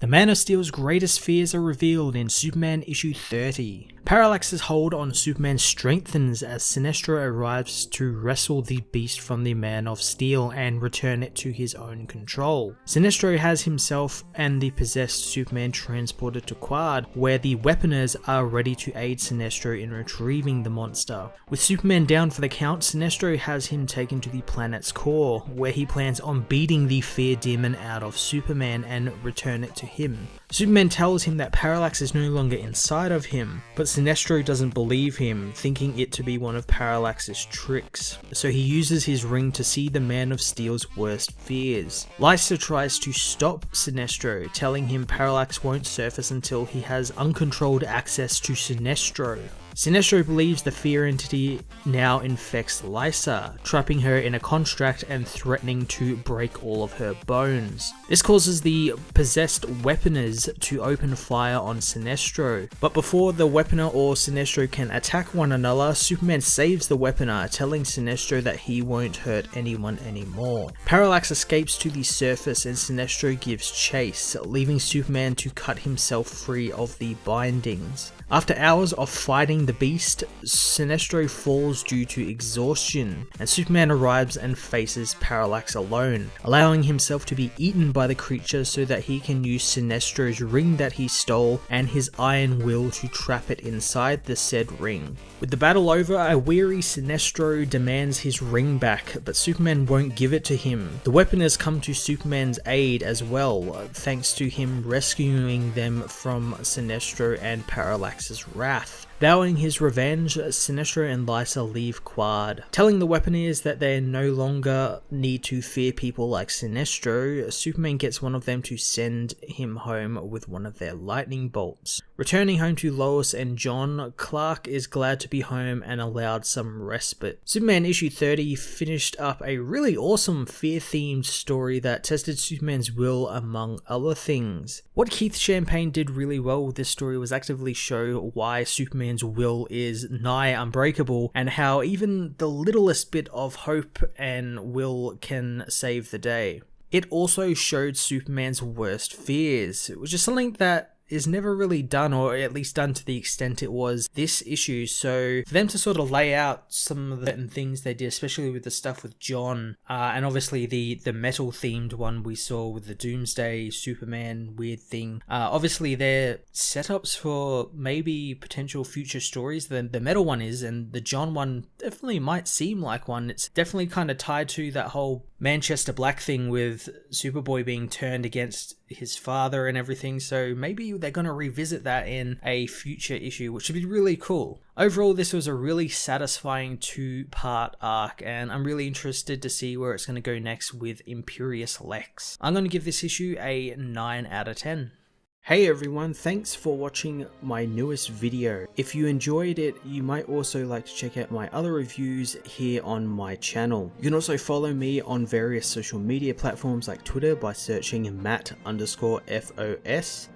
The Man of Steel's greatest fears are revealed in Superman issue 30. Parallax's hold on Superman strengthens as Sinestro arrives to wrestle the beast from the Man of Steel and return it to his own control. Sinestro has himself and the possessed Superman transported to Quad, where the Weaponers are ready to aid Sinestro in retrieving the monster. With Superman down for the count, Sinestro has him taken to the planet's core, where he plans on beating the fear demon out of Superman and return it to him. Superman tells him that Parallax is no longer inside of him, but Sinestro doesn't believe him, thinking it to be one of Parallax's tricks, so he uses his ring to see the Man of Steel's worst fears. Lysa tries to stop Sinestro, telling him Parallax won't surface until he has uncontrolled access to Sinestro. Sinestro believes the fear entity now infects Lysa, trapping her in a construct and threatening to break all of her bones. This causes the possessed Weaponers to open fire on Sinestro, but before the Weaponer or Sinestro can attack one another, Superman saves the Weaponer, telling Sinestro that he won't hurt anyone anymore. Parallax escapes to the surface and Sinestro gives chase, leaving Superman to cut himself free of the bindings. After hours of fighting the beast, Sinestro falls due to exhaustion, and Superman arrives and faces Parallax alone, allowing himself to be eaten by the creature so that he can use Sinestro's ring that he stole and his iron will to trap it inside the said ring. With the battle over, a weary Sinestro demands his ring back, but Superman won't give it to him. The Weaponers come to Superman's aid as well, thanks to him rescuing them from Sinestro and Parallax's wrath. Vowing his revenge, Sinestro and Lysa leave Quad. Telling the Weaponers that they no longer need to fear people like Sinestro, Superman gets one of them to send him home with one of their lightning bolts. Returning home to Lois and John, Clark is glad to be home and allowed some respite. Superman issue 30 finished up a really awesome fear-themed story that tested Superman's will among other things. What Keith Champagne did really well with this story was actively show why Superman's will is nigh unbreakable and how even the littlest bit of hope and will can save the day. It also showed Superman's worst fears, which is something that is never really done, or at least done to the extent it was this issue. So for them to sort of lay out some of the certain things they did, especially with the stuff with John, and obviously the metal themed one we saw with the Doomsday Superman weird thing, obviously they're setups for maybe potential future stories. The metal one is, and the John one definitely might seem like one. It's definitely kind of tied to that whole Manchester Black thing with Superboy being turned against his father and everything, so maybe they're going to revisit that in a future issue, which would be really cool. Overall, this was a really satisfying 2-part arc, and I'm really interested to see where it's going to go next with Imperious Lex. I'm going to give this issue a 9 out of 10. Hey everyone, thanks for watching my newest video. If you enjoyed it, you might also like to check out my other reviews here on my channel. You can also follow me on various social media platforms like Twitter by searching Matt_FOS,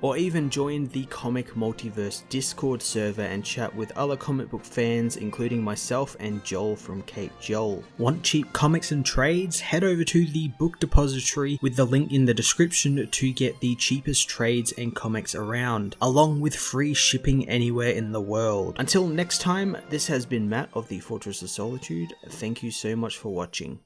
or even join the Comic Multiverse Discord server and chat with other comic book fans, including myself and Joel from Cape Joel. Want cheap comics and trades? Head over to the book depository with the link in the description to get the cheapest trades and comics around, along with free shipping anywhere in the world. Until next time, this has been Matt of the Fortress of Solitude. Thank you so much for watching.